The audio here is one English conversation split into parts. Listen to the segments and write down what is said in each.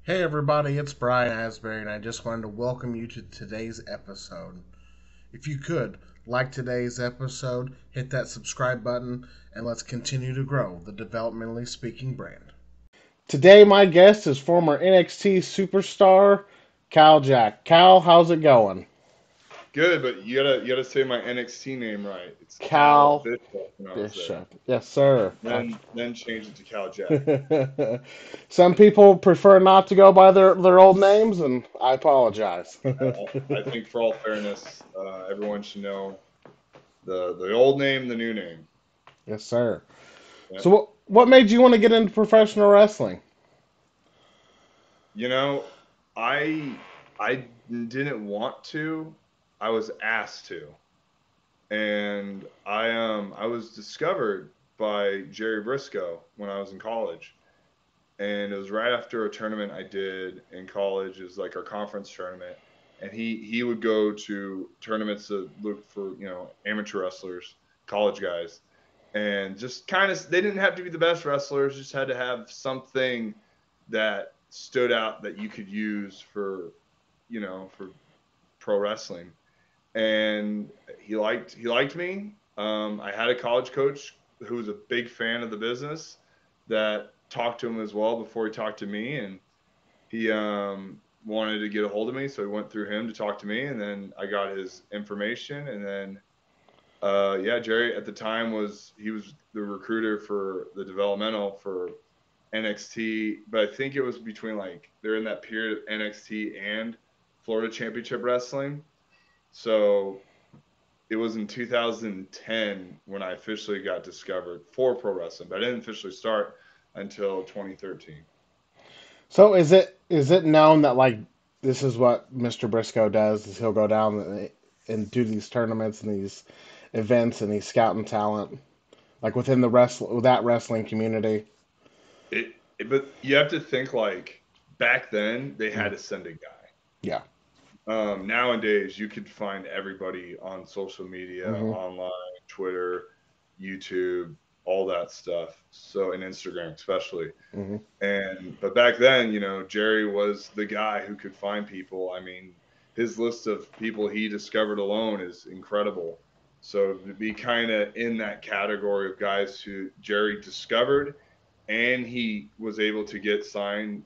Hey everybody, it's Brian Asbury, and I just wanted to welcome you to today's episode. If you could, like today's episode, hit that subscribe button, and let's continue to grow the developmentally speaking brand. Today, my guest is former NXT superstar Cal Jack. Cal, how's it going? Good, but you gotta say my NXT name right. It's Cal Cal Bishop when I was there. Bishop. Yes, sir. Then change it to Cal Jack. Some people prefer not to go by their old names, and I apologize. I think for all fairness, everyone should know the old name, the new name. Yes, sir. Yeah. So, what made you want to get into professional wrestling? You know, I didn't want to. I was asked to, and I was discovered by Jerry Briscoe when I was in college. And it was right after a tournament I did in college. It was like our conference tournament, and he would go to tournaments to look for amateur wrestlers, college guys, and just kind of they didn't have to be the best wrestlers, just had to have something that stood out that you could use for pro wrestling. And he liked me. I had a college coach who was a big fan of the business that talked to him as well before he talked to me, and he wanted to get a hold of me, so he went through him to talk to me, and then I got his information, and then yeah, Jerry at the time he was the recruiter for the developmental for NXT, but I think it was between like they're in that period of NXT and Florida Championship Wrestling, so it was in 2010 when I officially got discovered for pro wrestling, but I didn't officially start until 2013. So, is it known that like this is what Mr. Briscoe does? Is he'll go down and do these tournaments and these events and he's scouting talent like within that wrestling community? But you have to think like back then they had Mm, to send a guy. yeah. Nowadays you could find everybody on social media, Hmm. online, Twitter, YouTube, all that stuff. So and Instagram especially. Hmm. And but back then, Jerry was the guy who could find people. I mean, his list of people he discovered alone is incredible. So to be kind of in that category of guys who Jerry discovered, and he was able to get signed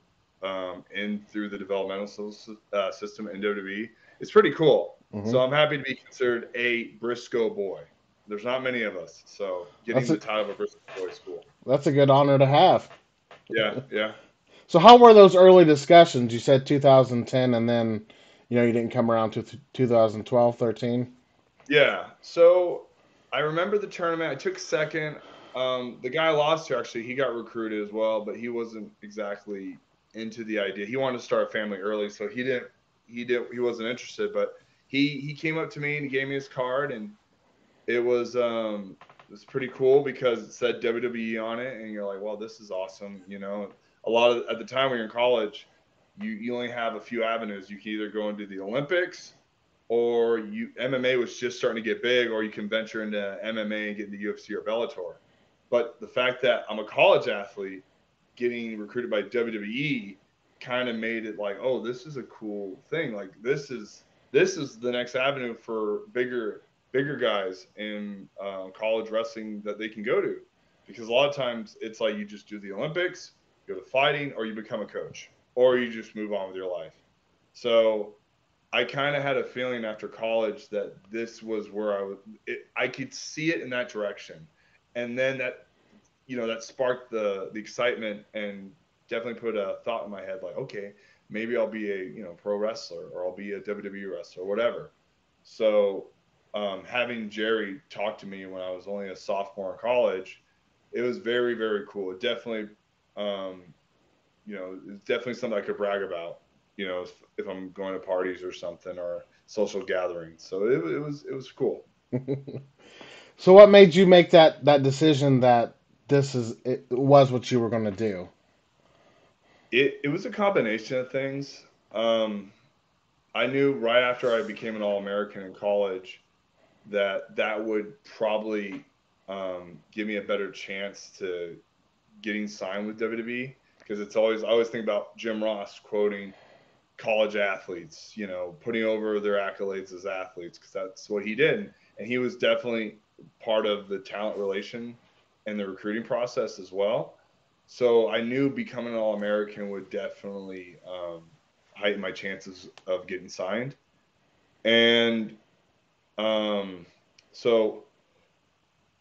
in through the developmental system in WWE, it's pretty cool. Hmm. So I'm happy to be considered a Briscoe boy. There's not many of us, so That's getting a the title of a Briscoe boy is cool. that's a good honor to have. Yeah, yeah. So, how were those early discussions? You said 2010, and then you didn't come around to 2012, 13. Yeah. So I remember the tournament. I took second. The guy I lost to actually, he got recruited as well, but he wasn't exactly into the idea. He wanted to start a family early, so he wasn't interested. But he came up to me and he gave me his card, and it was pretty cool because it said WWE on it, and you're like, well, this is awesome. A lot of at the time when you're in college, you only have a few avenues. You can either go into the Olympics or MMA was just starting to get big, or you can venture into MMA and get into UFC or Bellator. But the fact that I'm a college athlete getting recruited by WWE kind of made it like, oh, this is a cool thing. Like this is the next avenue for bigger guys in college wrestling that they can go to, because a lot of times it's like you just do the Olympics, you go to fighting, or you become a coach, or you just move on with your life. So I kind of had a feeling after college that this was where I could see it in that direction, and then that sparked the excitement and definitely put a thought in my head like, okay, maybe I'll be a pro wrestler, or I'll be a WWE wrestler or whatever. So having Jerry talk to me when I was only a sophomore in college, it was very very cool. It definitely um, it's definitely something I could brag about. If I'm going to parties or something or social gatherings. So it was cool. So, what made you make that decision that it was what you were going to do? It was a combination of things. I knew right after I became an All American in college that would probably give me a better chance to getting signed with WWE, because I always think about Jim Ross quoting college athletes, putting over their accolades as athletes because that's what he did. And he was definitely part of the talent relation and the recruiting process as well. So I knew becoming an All-American would definitely heighten my chances of getting signed. And so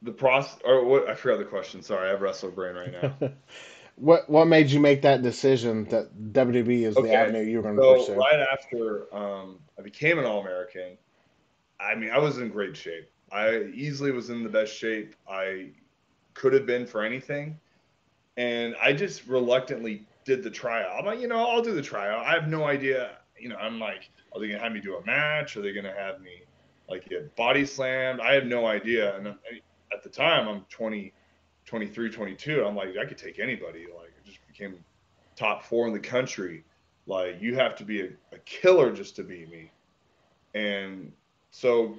the process, or what? I forgot the question. Sorry, I have wrestler brain right now. What made you make that decision that WWE is the Okay, avenue you were going to so pursue? right after I became an All-American, I mean, I was in great shape. I easily was in the best shape I could have been for anything. And I just reluctantly did the tryout. I'm like, I'll do the tryout. I have no idea. I'm like, are they going to have me do a match? Are they going to have me like get body slammed? I had no idea. And at the time, I'm 20, 23, 22. I'm like, I could take anybody. Like, I just became top 4 in the country. Like, you have to be a killer just to beat me. And so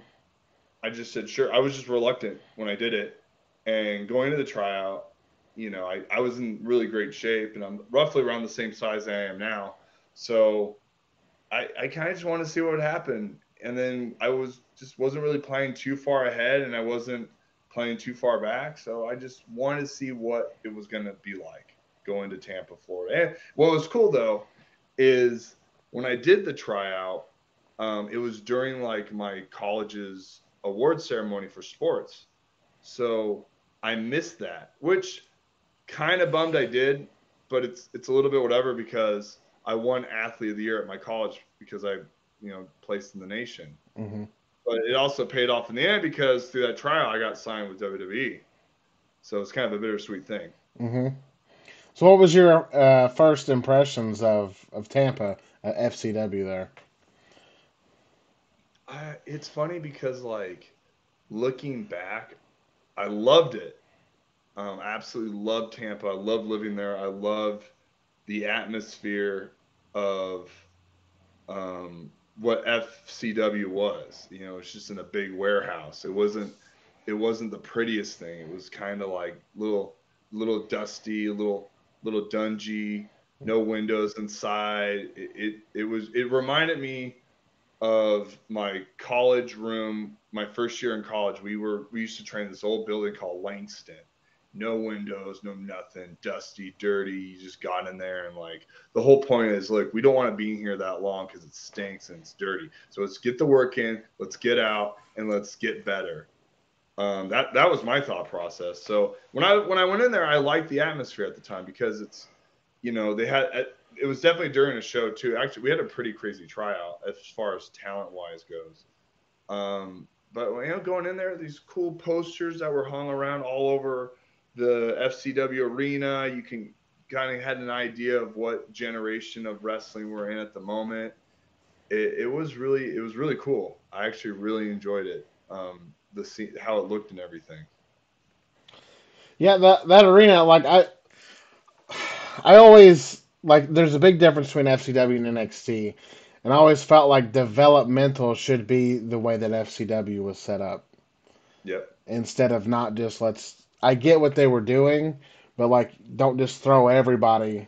I just said, sure. I was just reluctant when I did it. And going to the tryout, I was in really great shape and I'm roughly around the same size I am now. So I kind of just wanted to see what would happen. And then wasn't really playing too far ahead and I wasn't playing too far back. So I just wanted to see what it was going to be like going to Tampa, Florida. And what was cool though is when I did the tryout, it was during like my college's award ceremony for sports. So I missed that, which kind of bummed I did, but it's a little bit whatever because I won athlete of the year at my college because I, placed in the nation. Mm-hmm. But it also paid off in the end because through that trial I got signed with WWE. So it's kind of a bittersweet thing. Mm-hmm. So, what was your first impressions of Tampa at FCW there? It's funny because like looking back, I loved it. Absolutely loved Tampa. I loved living there. I loved the atmosphere of what FCW was. It's just in a big warehouse. It wasn't the prettiest thing. It was kind of like little dusty, little dungy, no windows inside. It reminded me of my college room. My first year in college, we used to train in this old building called Langston. No windows, no nothing, dusty, dirty. You just got in there and like the whole point is, look, we don't want to be in here that long because it stinks and it's dirty. So let's get the work in, let's get out, and let's get better. That was my thought process. So when I went in there, I liked the atmosphere at the time because it's they had it was definitely during a show too. Actually, we had a pretty crazy tryout as far as talent wise goes. But going in there, these cool posters that were hung around all over the FCW arena. You can kind of had an idea of what generation of wrestling we're in at the moment. It was really cool. I actually really enjoyed it. The scene, how it looked and everything. Yeah, that arena, like I always like. There's a big difference between FCW and NXT, and I always felt like developmental should be the way that FCW was set up Yep. instead of not just let's. I get what they were doing, but like don't just throw everybody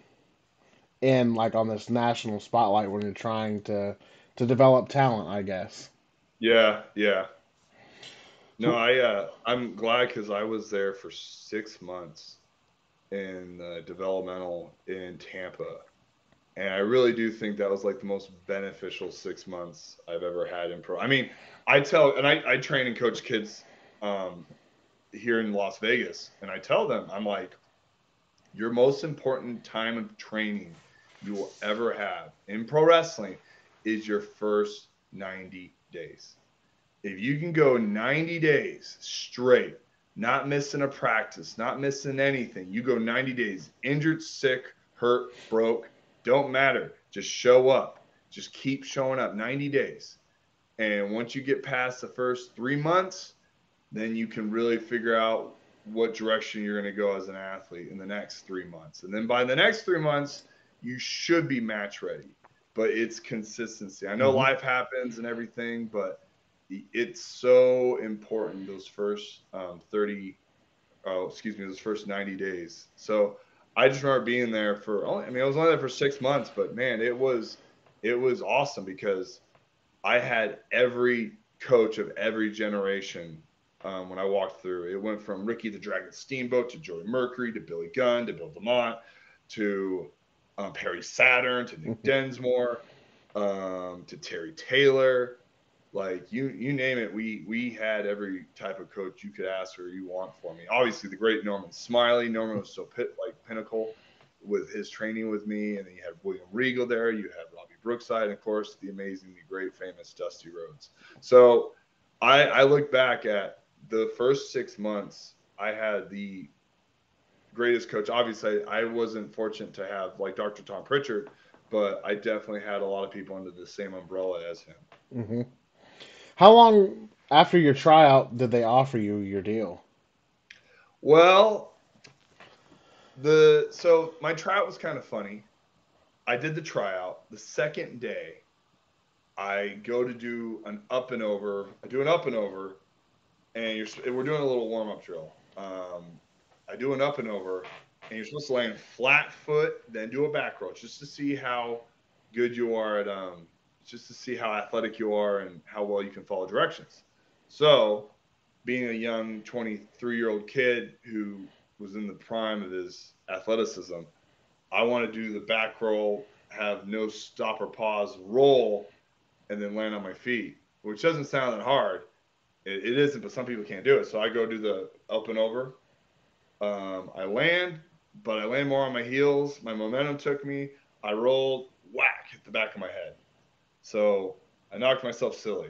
in like on this national spotlight when you're trying to develop talent, I guess. Yeah. Yeah. No, So, I'm glad because I was there for 6 months in developmental in Tampa, and I really do think that was like the most beneficial 6 months I've ever had in pro. I mean, I train and coach kids um, here in Las Vegas, and I tell them, I'm like, your most important time of training you will ever have in pro wrestling is your first 90 days. If you can go 90 days straight, not missing a practice, not missing anything, you go 90 days, injured, sick, hurt, broke, don't matter. Just show up. Just keep showing up 90 days. And once you get past the first 3 months, then you can really figure out what direction you're going to go as an athlete in the next 3 months. And then by the next 3 months, you should be match ready. But it's consistency. I know mhm. life happens and everything, but it's so important those first 30 oh excuse me those first 90 days. So I just remember being there for only, I mean, I was only there for 6 months, but man, it was awesome because I had every coach of every generation when I walked through. It went from Ricky the Dragon Steamboat to Joey Mercury to Billy Gunn to Bill DeMott to Perry Saturn to Nick Densmore to Terry Taylor. Like you name it, we had every type of coach you could ask or you want for me. Obviously, the great Norman Smiley. Norman was so pinnacle with his training with me, and then you had William Regal there. You had Robbie Brookside, and of course, the amazingly great, famous Dusty Rhodes. So I look back at the first 6 months. I had the greatest coach. Obviously, I wasn't fortunate to have like Dr. Tom Pritchard, but I definitely had a lot of people under the same umbrella as him. Hmm. How long after your tryout did they offer you your deal? Well, so my tryout was kind of funny. I did the tryout. The second day, I go to do an up and over. I do an up and over, and we're doing a little warm up drill. I do an up and over, and you're supposed to land flat foot, then do a back roll, just to see how good you are at, just to see how athletic you are and how well you can follow directions. So, being a young 23-year-old kid who was in the prime of his athleticism, I want to do the back roll, have no stop or pause, roll, and then land on my feet, which doesn't sound that hard. It isn't, but some people can't do it. So I go do the up and over. I land, but I land more on my heels. My momentum took me. I rolled, whack, hit the back of my head. So I knocked myself silly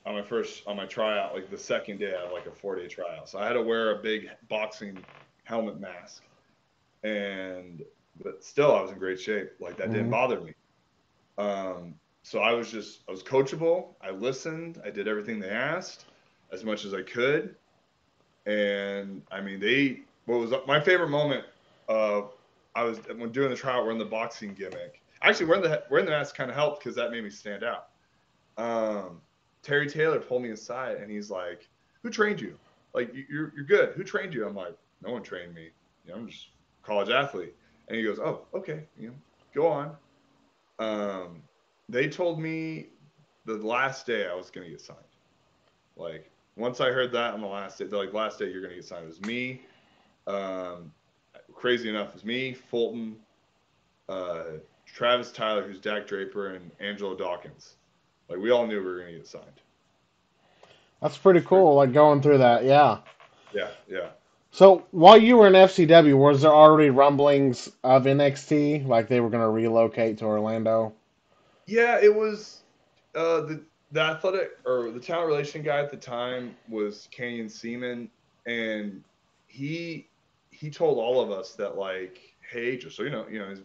on my tryout, like the second day of like a 4-day tryout. So I had to wear a big boxing helmet mask, but still I was in great shape. Like that didn't Hmm. bother me. So I was coachable. I listened. I did everything they asked as much as I could. And I mean, what was my favorite moment? Uh, I was when doing the trial, wearing the boxing gimmick. Actually, wearing the mask kind of helped because that made me stand out. Um, Terry Taylor pulled me aside and he's like, "Who trained you? Like you're good. Who trained you?" I'm like, "No one trained me. I'm just a college athlete." And he goes, "Oh, okay. Go on." Um, they told me the last day I was gonna get signed. Like once I heard that on the last day, they're like, "Last day you're gonna get signed." It was me. Um, Crazy enough, it was me, Fulton, uh, Travis Tyler, who's Dak Draper, and Angelo Dawkins. Like we all knew we were gonna get signed. That's pretty It's pretty cool, cool. like going through that, yeah. Yeah, yeah, So while you were in FCW, was there already rumblings of NXT, like they were going to relocate to Orlando? yeah. It was the athletic or the talent relation guy at the time was Canyon Seaman, and he he told all of us that like, hey, just so he's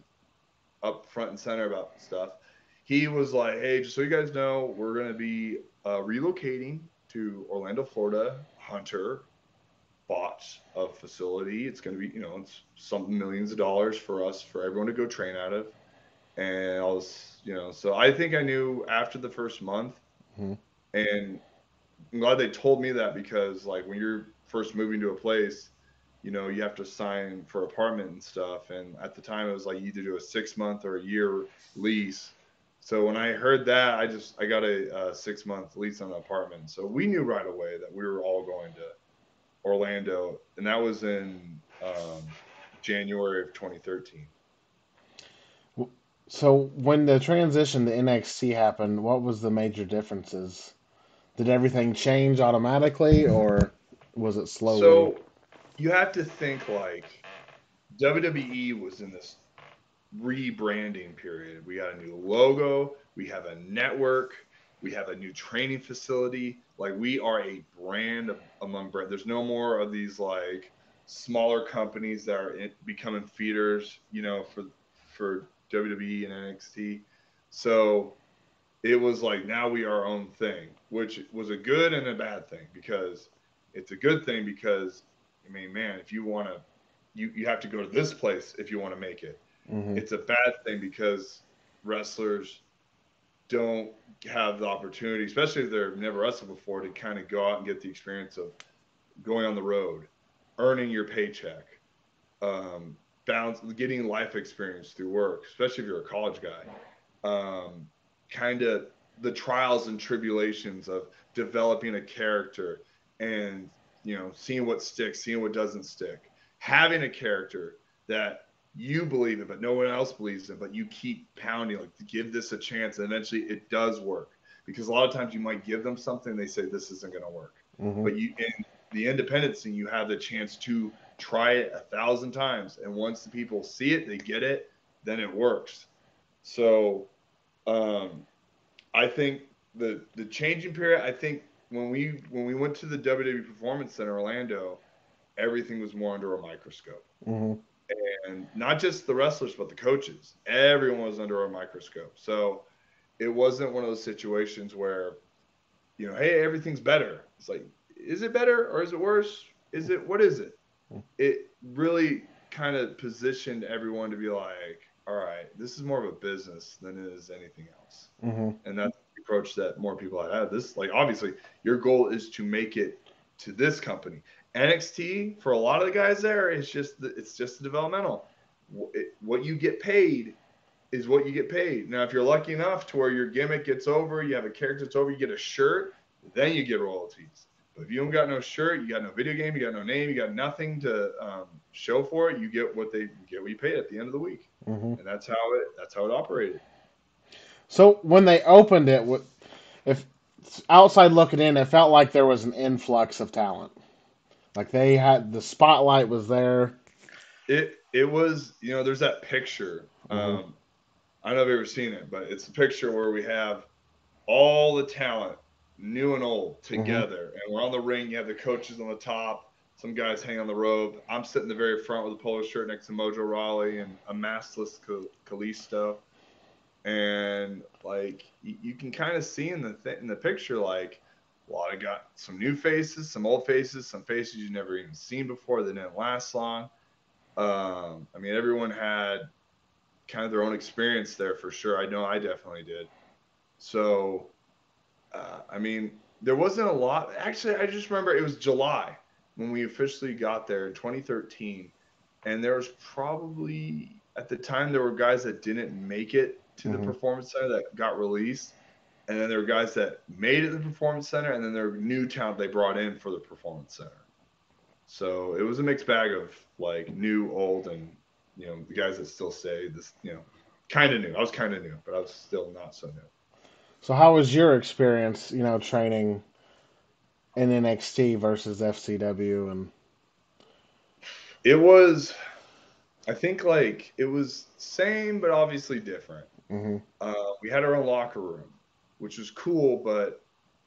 up front and center about stuff. He was like, hey, just so you guys know, we're gonna be relocating to Orlando, Florida. Hunter bought a facility. It's going to be, it's some millions of dollars for us, for everyone to go train out of. And I was, so I think I knew after the first month. Hmm. And I'm glad they told me that because, like, when you're first moving to a place, you have to sign for apartment and stuff. And at the time, it was like you either do a 6 month or a year lease. So when I heard that, I got a 6 month lease on an apartment. So we knew right away that we were all going to Orlando, and that was in January of 2013. So when the transition to NXT happened, what was the major differences? Did everything change automatically, or was it slowly? So you have to think like WWE was in this rebranding period. We got a new logo, we have a network, we have a new training facility. Like we are a brand among brand. There's no more of these like smaller companies that are becoming feeders, for WWE and NXT. So it was like now we are our own thing, which was a good and a bad thing because it's a good thing because I mean, man, if you want to, you have to go to this place if you want to make it. Hmm. It's a bad thing because wrestlers don't have the opportunity, especially if they've never wrestled before, to kind of go out and get the experience of going on the road, earning your paycheck, um, getting life experience through work, especially if you're a college guy. Kind of the trials and tribulations of developing a character and seeing what sticks, seeing what doesn't stick, having a character that you believe in but no one else believes in, but you keep pounding, like, to give this a chance, and eventually it does work. Because a lot of times you might give them something, they say this isn't going to work. But you, in the independent scene, you have the chance to try it 1,000 times, and once the people see it, they get it, then it works. So I think the changing period, I think when we went to the WWE Performance Center Orlando, everything was more under a microscope. And not just the wrestlers, but the coaches. Everyone was under a microscope. So it wasn't one of those situations where, hey, everything's better. It's like, is it better or is it worse? What is it? It really kind of positioned everyone to be like, all right, this is more of a business than it is anything else. And that's the approach that more people have. This, like, obviously your goal is to make it to this company. NXT, for a lot of the guys there, it's just developmental. What you get paid is what you get paid. Now, if you're lucky enough to where your gimmick gets over, you have a character that's over, you get a shirt, then you get royalties. But if you don't got no shirt, you got no video game, you got no name, you got nothing to show for it, you get what you paid at the end of the week. And that's how it operated. So when they opened it, if outside looking in, it felt like there was an influx of talent. Like they had the spotlight was there. It was, there's that picture. I don't know if you've ever seen it, but it's a picture where we have all the talent, new and old, together. And we're on the ring. You have the coaches on the top. Some guys hang on the rope. I'm sitting in the very front with a polo shirt next to Mojo Rawley and a maskless Kalisto. And, like, you can kind of see in the picture, like, a lot of got some new faces, some old faces, some faces you've never even seen before that didn't last long. I mean, everyone had kind of their own experience there for sure. I know I definitely did. So, I mean, there wasn't a lot. Actually, I just remember it was July when we officially got there in 2013. And there was probably, at the time, there were guys that didn't make it to the Performance Center that got released. And then there were guys that made it to the Performance Center, and then there were new talent they brought in for the Performance Center. So it was a mixed bag of, like, new, old, and, the guys that still stay, this, kind of new. I was kind of new, but I was still not so new. So how was your experience, training in NXT versus FCW? And it was, I think, like, it was same, but obviously different. We had our own locker room, which was cool, but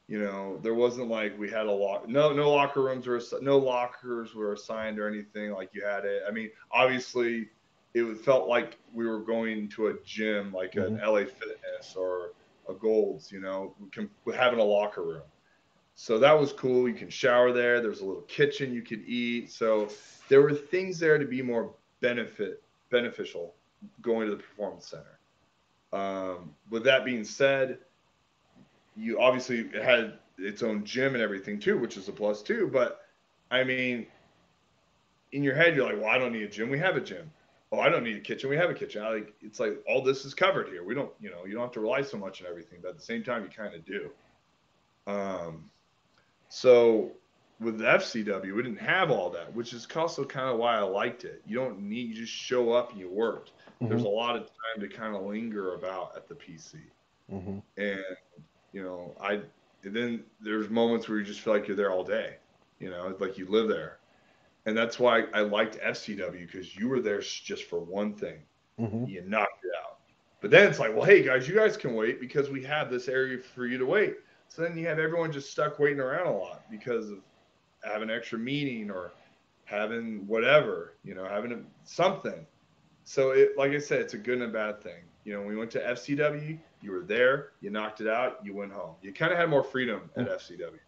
there wasn't like we had no lockers were assigned or anything like you had it. I mean, obviously it felt like we were going to a gym, like an LA Fitness or a Gold's, having a locker room. So that was cool. You can shower there. There's a little kitchen you could eat. So there were things there to be more beneficial going to the Performance Center. With that being said, you obviously had its own gym and everything too, which is a plus too. But I mean, in your head, you're like, well, I don't need a gym. We have a gym. Oh, I don't need a kitchen. We have a kitchen. It's like all this is covered here. We don't, you don't have to rely so much on everything, but at the same time, you kind of do. So with the FCW, we didn't have all that, which is also kind of why I liked it. You just show up and you worked. There's a lot of time to kind of linger about at the PC. And, then there's moments where you just feel like you're there all day, like you live there. And that's why I liked FCW, because you were there just for one thing. You knocked it out. But then it's like, well, hey, guys, you guys can wait because we have this area for you to wait. So then you have everyone just stuck waiting around a lot because of having an extra meeting or having whatever, having something. So, like I said, it's a good and a bad thing. When we went to FCW, you were there, you knocked it out, you went home. You kind of had more freedom at FCW.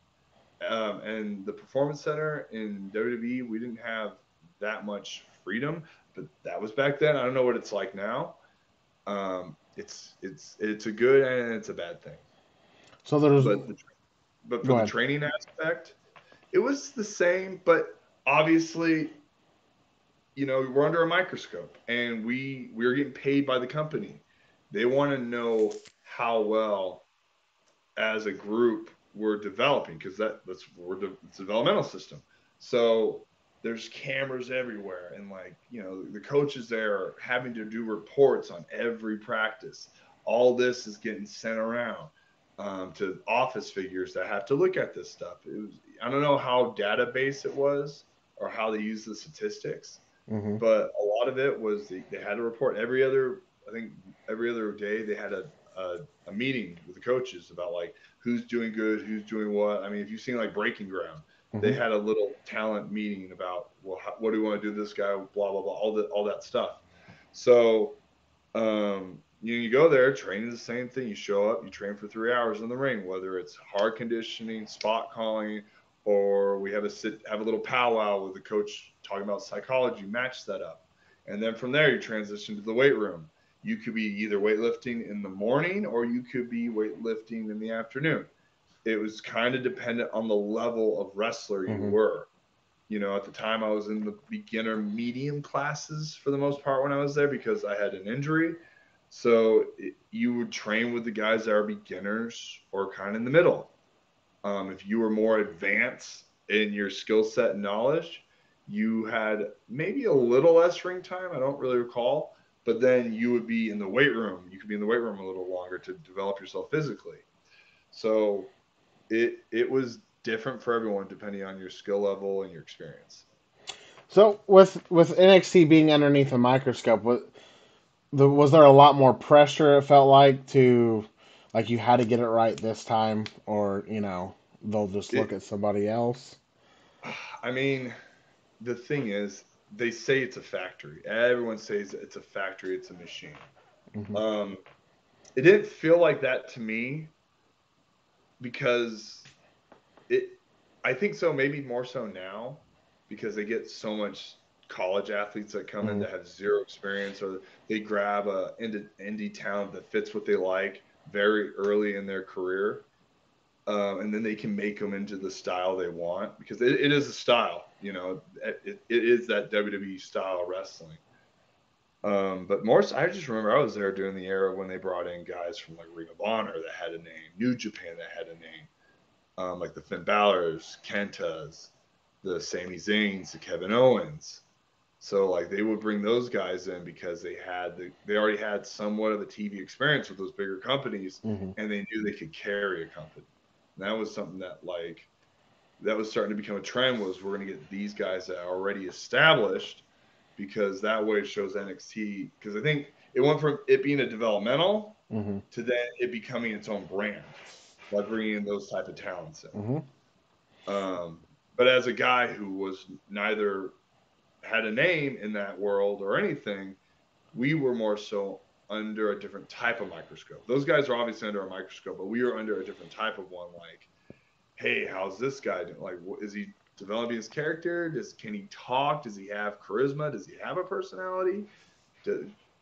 And the Performance Center in WWE, we didn't have that much freedom, but that was back then. I don't know what it's like now. It's a good and it's a bad thing. So there's, but for the training aspect, it was the same, but obviously we're under a microscope, and we're getting paid by the company. They want to know how well as a group we're developing, because it's a developmental system. So there's cameras everywhere, and like the coaches there are having to do reports on every practice. All this is getting sent around to office figures that have to look at this stuff. I don't know how database it was or how they use the statistics, Mm-hmm. but a lot of it was they had to report I think every other day they had a meeting with the coaches about like who's doing good, who's doing what. I mean, if you've seen like Breaking Ground, they Mm-hmm. had a little talent meeting about, well, what do we want to do this guy, blah blah blah, all that stuff. So you go there, training the same thing. You show up, you train for 3 hours in the ring, whether it's hard conditioning, spot calling, or we have a little powwow with the coach talking about psychology, match setup, and then from there you transition to the weight room. You could be either weightlifting in the morning or you could be weightlifting in the afternoon. It was kind of dependent on the level of wrestler you Mm-hmm. were. At the time I was in the beginner medium classes for the most part when I was there because I had an injury. So you would train with the guys that are beginners or kind of in the middle. If you were more advanced in your skill set and knowledge, you had maybe a little less ring time. I don't really recall, but then you would be in the weight room. You could be in the weight room a little longer to develop yourself physically. So it was different for everyone depending on your skill level and your experience. So with NXT being underneath a microscope, was there a lot more pressure? It felt like like you had to get it right this time, or they'll just look It, at somebody else. I mean, the thing is, they say it's a factory. Everyone says it's a factory. It's a machine. Mm-hmm. Um, it didn't feel like that to me because it. I think so. Maybe more so now because they get so much college athletes that come in Mm-hmm. that have zero experience, or they grab a indie talent that fits what they like very early in their career, and then they can make them into the style they want because it is a style. It is that WWE style wrestling. But more, I just remember I was there during the era when they brought in guys from like Ring of Honor that had a name, New Japan that had a name, like the Finn Balor's, Kentas, the Sami Zayn's, the Kevin Owens. So like they would bring those guys in because they already had somewhat of a TV experience with those bigger companies, Mm-hmm. and they knew they could carry a company. And that was something that was starting to become a trend, was we're going to get these guys that are already established, because that way it shows NXT, because I think it went from it being a developmental Mm-hmm. to then it becoming its own brand by bringing in those type of talents Mm-hmm. in. But as a guy who was neither had a name in that world or anything, we were more so under a different type of microscope. Those guys are obviously under a microscope, but we were under a different type of one. Like, hey, how's this guy doing? Like, is he developing his character? Can he talk? Does he have charisma? Does he have a personality?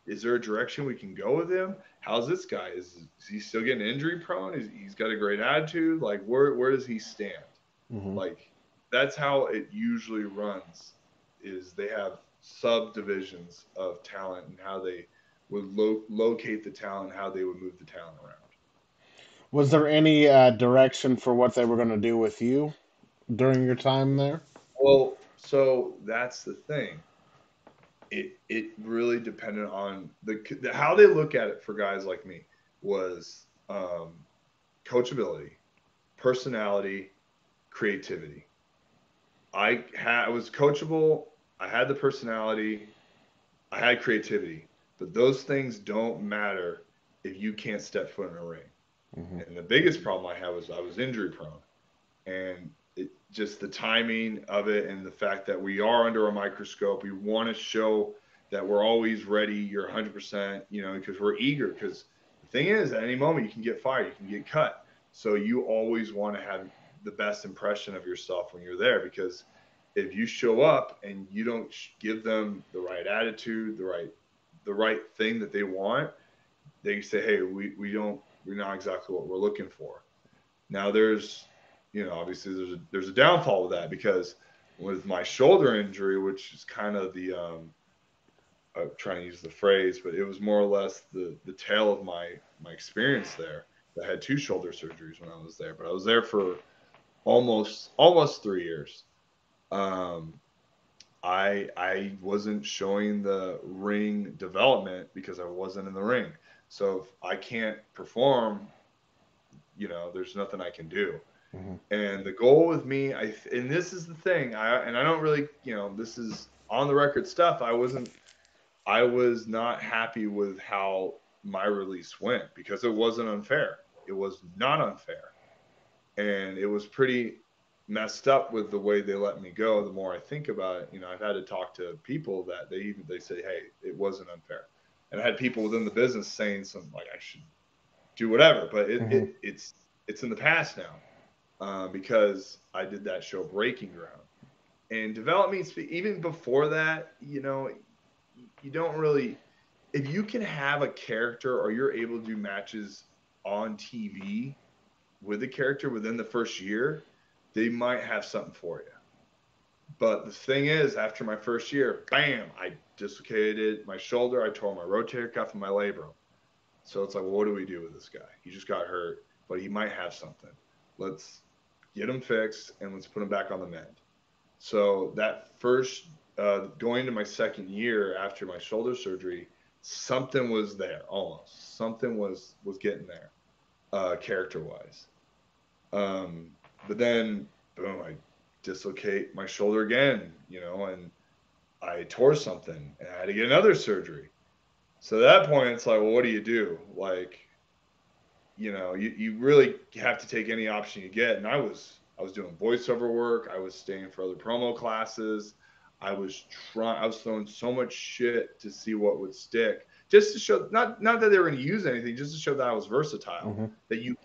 Is there a direction we can go with him? How's this guy? Is he still getting injury prone? He's got a great attitude. Like, where does he stand? Mm-hmm. Like, that's how it usually runs. Is they have subdivisions of talent and how they would locate the talent, how they would move the talent around. Was there any direction for what they were going to do with you during your time there? Well, so that's the thing. It really depended on how they look at it for guys like me was coachability, personality, creativity. I was coachable. I had the personality. I had creativity, but those things don't matter if you can't step foot in a ring. Mm-hmm. And the biggest problem I had was I was injury prone, and just the timing of it, and the fact that we are under a microscope. We want to show that we're always ready. You're 100%, because we're eager. Because the thing is, at any moment you can get fired, you can get cut. So you always want to have the best impression of yourself when you're there, because if you show up and you don't give them the right attitude, the right thing that they want, they say, hey, we're not exactly what we're looking for. Now obviously there's a downfall with that, because with my shoulder injury, which is kind of the I'm trying to use the phrase, but it was more or less the tail of my experience there. I had 2 shoulder surgeries when I was there, but I was there for almost 3 years. Um, I wasn't showing the ring development because I wasn't in the ring. So if I can't perform, there's nothing I can do. Hmm. And the goal with me, and this is the thing, I don't really, this is on the record stuff. I was not happy with how my release went because it wasn't unfair. It was not unfair. And it was pretty messed up with the way they let me go. The more I think about it, I've had to talk to people that they say, hey, it wasn't unfair. And I had people within the business saying something like I should do whatever, but Hmm. it's in the past now because I did that show Breaking Ground. And development, even before that, you don't really, if you can have a character or you're able to do matches on TV with the character within the first year, they might have something for you. But the thing is, after my first year, bam, I dislocated my shoulder. I tore my rotator cuff and my labrum. So it's like, well, what do we do with this guy? He just got hurt, but he might have something. Let's get him fixed and let's put him back on the mend. So that first, going to my second year after my shoulder surgery, something was there almost. Something was getting there, character wise. Um, but then, boom, I dislocate my shoulder again, and I tore something and I had to get another surgery. So at that point, it's like, well, what do you do? Like, you really have to take any option you get. And I was doing voiceover work. I was staying for other promo classes. I was throwing so much shit to see what would stick, just to show not that they were going to use anything, just to show that I was versatile, Hmm. that you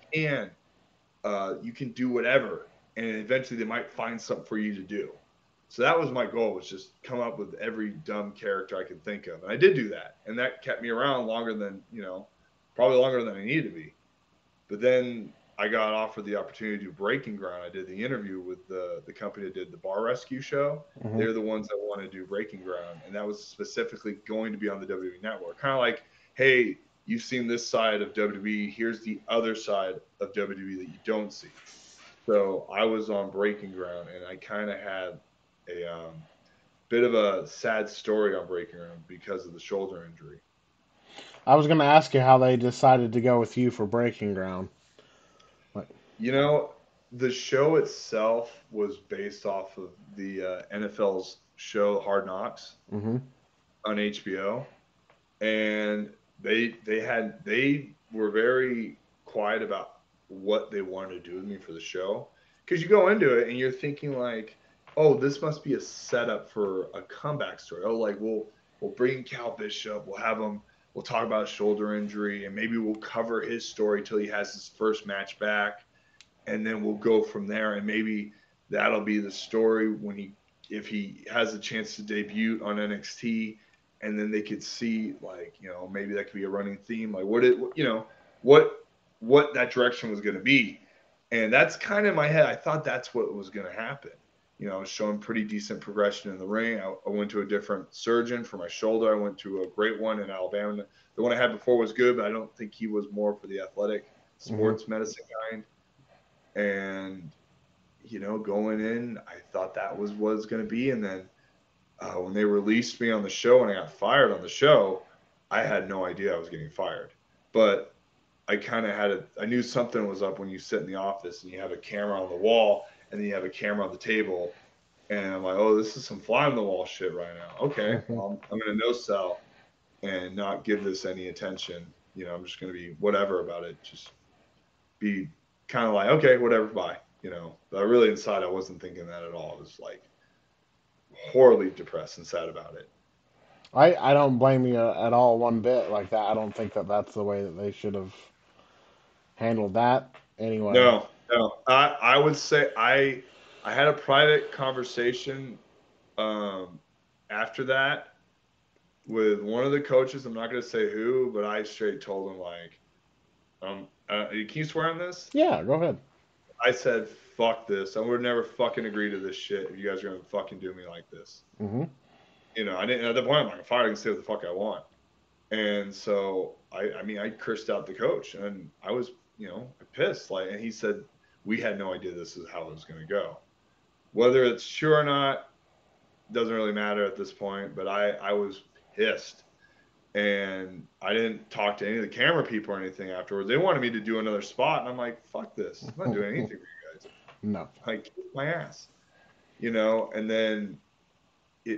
can do whatever, and eventually they might find something for you to do. So that was my goal, was just come up with every dumb character I could think of, and I did do that, and that kept me around longer than probably longer than I needed to be. But then I got offered the opportunity to do Breaking Ground. I did the interview with the company that did the Bar Rescue show. Hmm. They're the ones that wanted to do Breaking Ground, and that was specifically going to be on the WWE Network. Kind of like, hey, you've seen this side of WWE. Here's the other side of WWE that you don't see. So I was on Breaking Ground, and I kind of had a bit of a sad story on Breaking Ground because of the shoulder injury. I was going to ask you how they decided to go with you for Breaking Ground. Like, You know, the show itself was based off of the NFL's show Hard Knocks hmm. on HBO, and they were very quiet about what they wanted to do with me for the show, because you go into it and you're thinking like, oh, this must be a setup for a comeback story. Oh, like we'll bring Cal Bishop, we'll talk about a shoulder injury, and maybe we'll cover his story till he has his first match back, and then we'll go from there, and maybe that'll be the story when if he has a chance to debut on NXT, and then they could see like, maybe that could be a running theme, like what what that direction was going to be. And that's kind of in my head. I thought that's what was going to happen. I was showing pretty decent progression in the ring. I went to a different surgeon for my shoulder. I went to a great one in Alabama. The one I had before was good, but I don't think he was more for the athletic Hmm. sports medicine kind. And going in, I thought that was what it was going to be. And then when they released me on the show and I got fired on the show, I had no idea I was getting fired. But I kind of I knew something was up when you sit in the office and you have a camera on the wall and then you have a camera on the table. And I'm like, oh, this is some fly on the wall shit right now. Okay, Hmm. well, I'm going to no sell and not give this any attention. I'm just going to be whatever about it. Just be kind of like, okay, whatever, bye. But really inside, I wasn't thinking that at all. I was like horribly depressed and sad about it. I don't blame you at all one bit like that. I don't think that that's the way that they should have handled that anyway. No, no. I would say I had a private conversation um, after that with one of the coaches. I'm not going to say who, but I straight told him like, can you swear on this? Yeah, go ahead. I said, fuck this. I would never fucking agree to this shit if you guys are gonna fucking do me like this. Mm-hmm. You know, I didn't at the point I'm like, fine, I can say what the fuck I want. And so I mean, I cursed out the coach, and I was, pissed. Like, and he said we had no idea this is how it was gonna go. Whether it's true or not doesn't really matter at this point. But I was pissed, and I didn't talk to any of the camera people or anything afterwards. They wanted me to do another spot, and I'm like, fuck this. I'm not doing anything for you guys. No. Like, kick my ass, you know. And then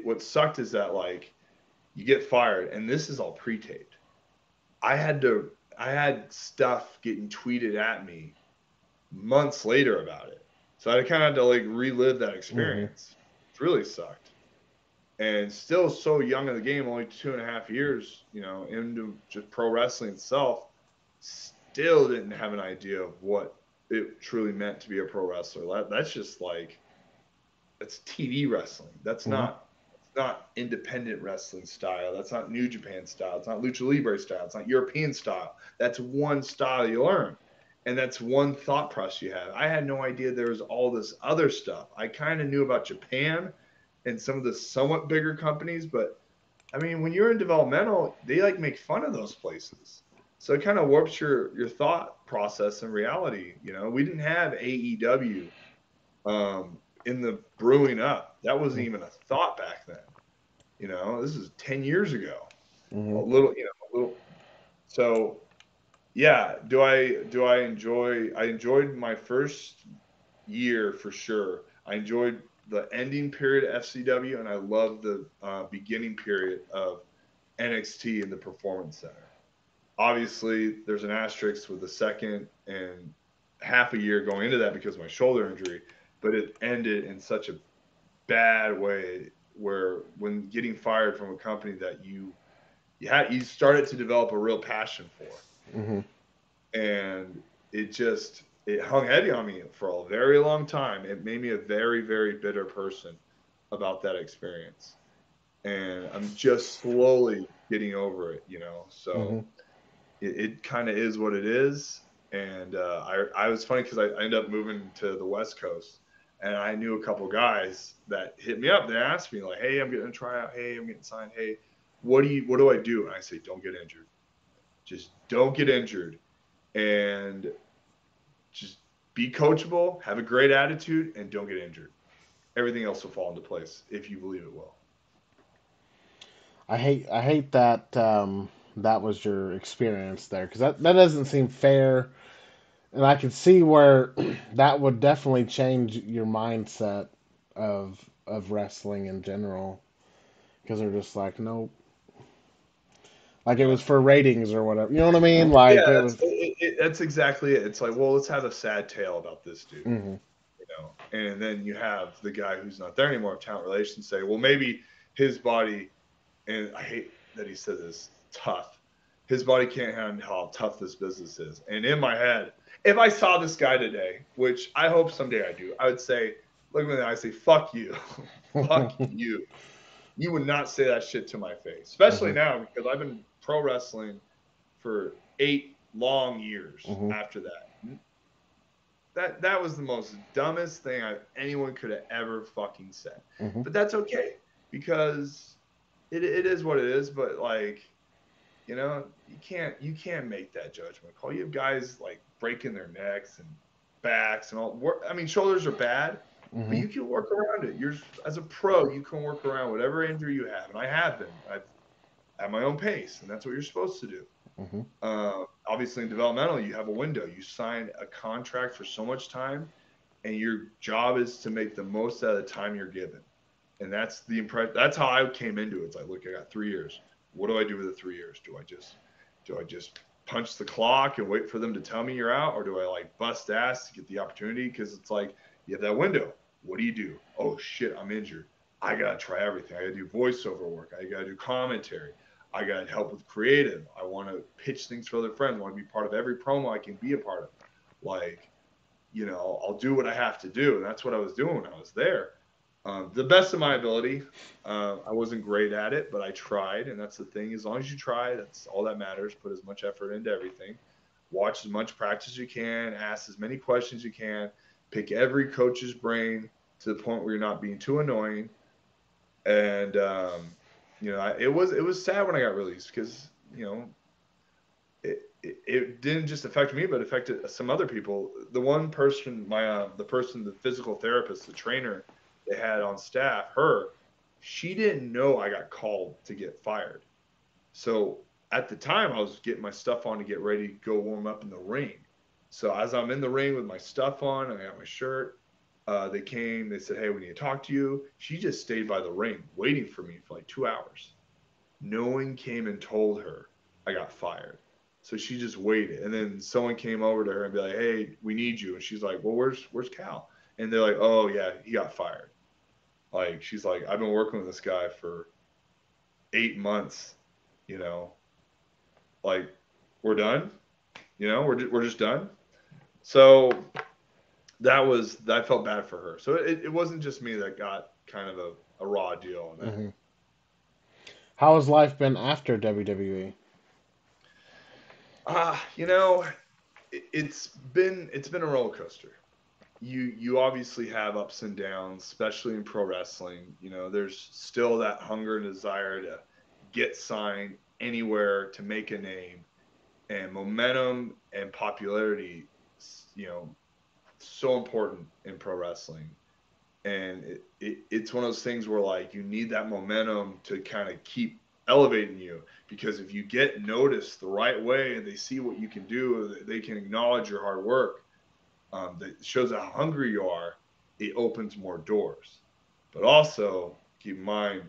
what sucked is that, like, you get fired, and this is all pre-taped. I had stuff getting tweeted at me months later about it, so I kind of had to like relive that experience. It really sucked, and still so young in the game, only 2.5 years, into just pro wrestling itself. Still didn't have an idea of what it truly meant to be a pro wrestler. That's just like, that's TV wrestling. That's not independent wrestling style. That's not New Japan style. It's not Lucha Libre style. It's not European style. That's one style you learn. And that's one thought process you have. I had no idea there was all this other stuff. I kind of knew about Japan and some of the somewhat bigger companies, but I mean, when you're in developmental, they like make fun of those places. So it kind of warps your thought process and reality. We didn't have AEW in the brewing up. That wasn't even a thought back then. This is 10 years ago. Mm-hmm. A little. So yeah, I enjoyed my first year for sure. I enjoyed the ending period of FCW, and I loved the beginning period of NXT in the Performance Center. Obviously, there's an asterisk with the second and half a year going into that because of my shoulder injury, but it ended in such a bad way where when getting fired from a company that you started to develop a real passion for. Mm-hmm. And it hung heavy on me for a very long time. It made me a very, very bitter person about that experience. And I'm just slowly getting over it, so it kind of is what it is. And I was funny because I ended up moving to the West Coast, and I knew a couple guys that hit me up. They asked me like, "Hey, I'm getting a tryout. Hey, I'm getting signed. Hey, what do I do?" And I say, "Don't get injured. Just don't get injured, and just be coachable, have a great attitude, and don't get injured. Everything else will fall into place if you believe it will." I hate that that was your experience there, because that doesn't seem fair, and I can see where that would definitely change your mindset of wrestling in general, because they're just like, nope, like it was for ratings or whatever. You know what I mean? Like Yeah, it was. that's exactly it. It's like, well, let's have a sad tale about this dude, Mm-hmm. And then you have the guy who's not there anymore of talent relations say, well, maybe his body, and I hate that he said this, tough. His body can't handle how tough this business is. And in my head, if I saw this guy today, which I hope someday I do, I would say, look at me, I say, fuck you, fuck you. You would not say that shit to my face, especially now because I've been pro wrestling for 8 long years after that. That was the most dumbest thing anyone could have ever fucking said. But that's okay because it is what it is. But like, you can't make that judgment call. You have guys like breaking their necks and backs and all. I mean, shoulders are bad, but you can work around it. As a pro, you can work around whatever injury you have, and I have been. I've at my own pace, and that's what you're supposed to do. Obviously, in developmental, you have a window. You sign a contract for so much time, and your job is to make the most out of the time you're given. And that's the impression. That's how I came into it. It's like, look, I got 3 years. What do I do with the 3 years? Do I just punch the clock and wait for them to tell me you're out, or do I like bust ass to get the opportunity? Because it's like you have that window. What do you do? Oh shit, I'm injured. I gotta try everything. I gotta do voiceover work. I gotta do commentary. I got help with creative. I want to pitch things for other friends. I want to be part of every promo I can be a part of. Like, I'll do what I have to do. And that's what I was doing when I was there. The best of my ability. I wasn't great at it, but I tried. And that's the thing. As long as you try, that's all that matters. Put as much effort into everything. Watch as much practice as you can. Ask as many questions as you can. pick every coach's brain to the point where you're not being too annoying. And it was sad when I got released because it didn't just affect me, but affected some other people. The one person, the physical therapist, the trainer they had on staff, she didn't know I got called to get fired. So at the time, I was getting my stuff on to get ready to go warm up in the ring. So as I'm in the ring with my stuff on, I got my shirt. They came. They said, "Hey, we need to talk to you." She just stayed by the ring waiting for me for like 2 hours. No one came and told her I got fired. So she just waited. And then someone came over to her and be like, "Hey, we need you." And she's like, "Well, where's Cal?" And they're like, "Oh yeah, he got fired." Like, she's like, "I've been working with this guy for 8 months, you know, like, we're done, we're just done." So I felt bad for her. So it wasn't just me that got kind of a raw deal on that. Mm-hmm. How has life been after WWE? It's been a roller coaster. You obviously have ups and downs, especially in pro wrestling. There's still that hunger and desire to get signed anywhere, to make a name, and momentum and popularity, so important in pro wrestling. And it's one of those things where, like, you need that momentum to kind of keep elevating you, because if you get noticed the right way and they see what you can do, they can acknowledge your hard work, that shows how hungry you are, it opens more doors. But also keep in mind,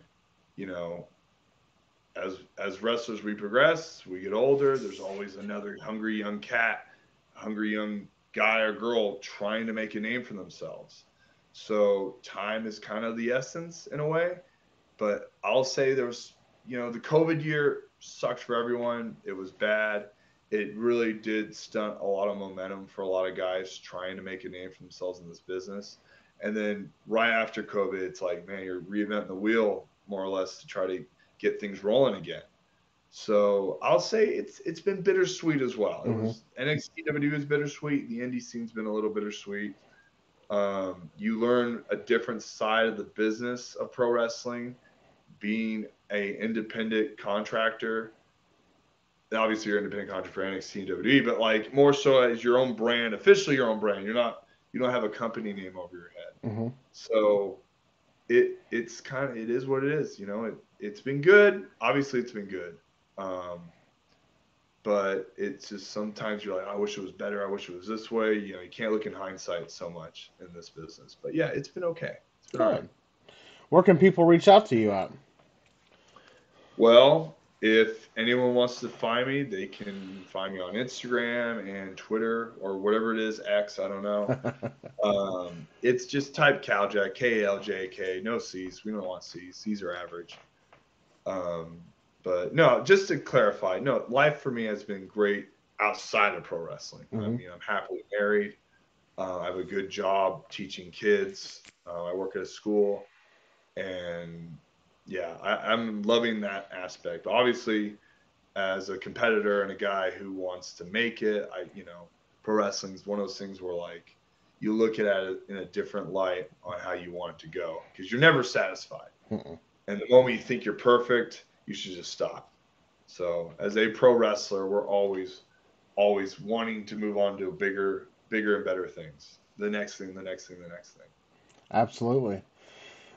as wrestlers, we progress, we get older, there's always another hungry young cat, hungry young guy or girl trying to make a name for themselves. So time is kind of the essence in a way. But I'll say there's, the COVID year sucked for everyone. It was bad. It really did stunt a lot of momentum for a lot of guys trying to make a name for themselves in this business. And then right after COVID, it's like, man, you're reinventing the wheel more or less to try to get things rolling again. So I'll say it's been bittersweet as well. It was NXT WWE was bittersweet. The indie scene's been a little bittersweet. You learn a different side of the business of pro wrestling, being a independent contractor. Obviously, you're an independent contractor for NXT and WWE, but like more so as your own brand, officially your own brand. You don't have a company name over your head. Mm-hmm. So it is what it is. It's been good. Obviously, it's been good. But it's just sometimes you're like, I wish it was better. I wish it was this way. You can't look in hindsight so much in this business. But yeah, it's been okay. It's been all right. Where can people reach out to you at? Well, if anyone wants to find me, they can find me on Instagram and Twitter or whatever it is, X, I don't know. It's just type Kaljak, Kaljk, no C's. We don't want C's. C's are average. But no, just to clarify, no, life for me has been great outside of pro wrestling. I mean, I'm happily married. I have a good job teaching kids. I work at a school, and yeah, I'm loving that aspect. Obviously, as a competitor and a guy who wants to make it, pro wrestling is one of those things where, like, you look at it in a different light on how you want it to go, because you're never satisfied. And the moment you think you're perfect, you should just stop. So as a pro wrestler, we're always wanting to move on to bigger and better things. The next thing. Absolutely.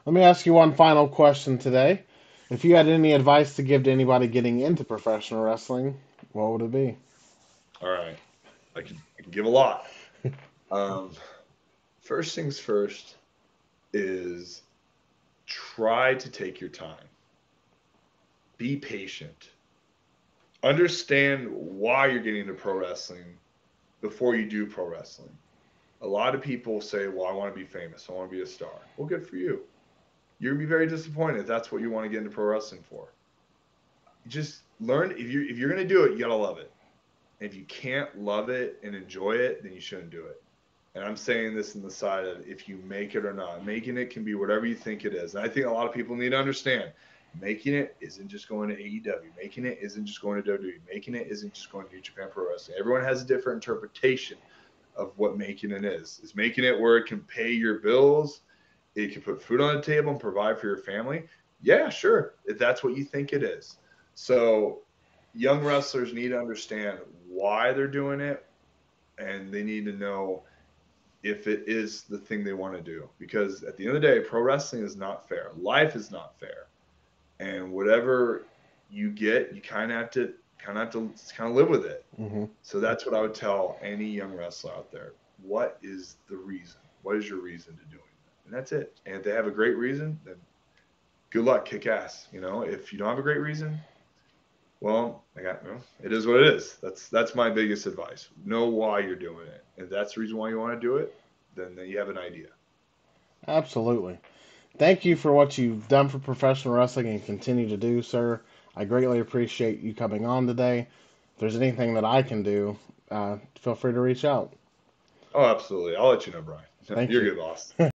Let me ask you one final question today. If you had any advice to give to anybody getting into professional wrestling, what would it be? All right. I can give a lot. First things first is try to take your time. Be patient. Understand why you're getting into pro wrestling before you do pro wrestling. A lot of people say, well, I want to be famous. I want to be a star. Well, good for you. You're going to be very disappointed if that's what you want to get into pro wrestling for. Just learn. If you're going to do it, you got to love it. And if you can't love it and enjoy it, then you shouldn't do it. And I'm saying this in the side of if you make it or not. Making it can be whatever you think it is. And I think a lot of people need to understand, making it isn't just going to AEW. Making it isn't just going to WWE. Making it isn't just going to New Japan Pro Wrestling. Everyone has a different interpretation of what making it is. It's making it where it can pay your bills, it can put food on the table and provide for your family. Yeah, sure, if that's what you think it is. So young wrestlers need to understand why they're doing it, and they need to know if it is the thing they want to do. Because at the end of the day, pro wrestling is not fair. Life is not fair. And whatever you get, you kind of have to live with it. Mm-hmm. So that's what I would tell any young wrestler out there. What is the reason? What is your reason to doing that? And that's it. And if they have a great reason, then good luck, kick ass. If you don't have a great reason, well, it is what it is. That's my biggest advice. Know why you're doing it. If that's the reason why you want to do it, then you have an idea. Absolutely. Thank you for what you've done for professional wrestling and continue to do, sir. I greatly appreciate you coming on today. If there's anything that I can do, feel free to reach out. Oh, absolutely. I'll let you know, Brian. Thank You're you. good, boss.